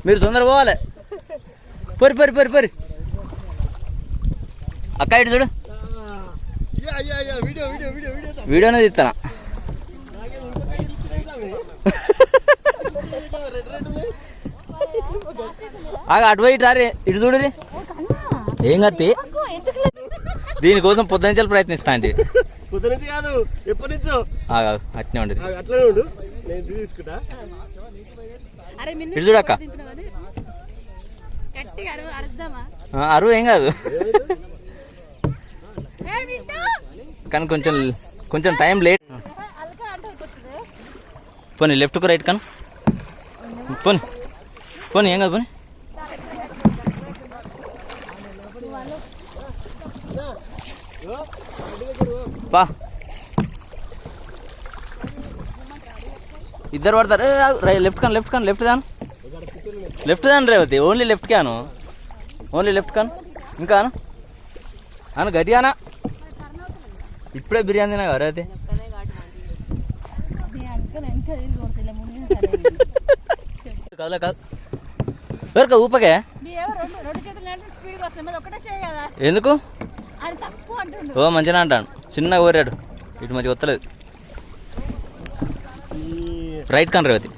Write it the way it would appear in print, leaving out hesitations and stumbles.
మీరు తొందర పోవాలి. పొరి పొరి పొరి పొరి. అక్క ఇటు చూడు, వీడియోనే తీస్తానా. అటు పోయి రారే, ఇటు చూడు. ఏం కత్తి దీనికోసం పొద్దునుంచి ప్రయత్నిస్తా అంటే పొద్దునుంచి కాదు ఎప్పటి నుంచో అట్నే ఉండదు. అట్లనే ఉండు, నేను తీసుకుంటా. ఇటు చూడక్క, అరువు ఏం కాదు కానీ కొంచెం టైం లేట్. పోనీ లెఫ్ట్కు రైట్ కాను, పోనీ పోనీ ఏం కాదు, పోనీ. పా ఇద్దరు పడతారు. లెఫ్ట్ కాను లెఫ్ట్ కాను లెఫ్ట్ దాను లెఫ్ట్ దాని రేవతి, ఓన్లీ లెఫ్ట్ కాను, ఓన్లీ లెఫ్ట్ కాను. ఇంకా అను గట్టిగానా. ఇప్పుడే బిర్యానీ తినా కదా రేవతి. కదలే కాదు ఎవరిక ఊపకే ఎందుకు? ఓ మంచిగా అంటాను, చిన్నగా కోరాడు. ఇటు మంచిగా వస్తలేదు. రైట్ కాను రేవతి.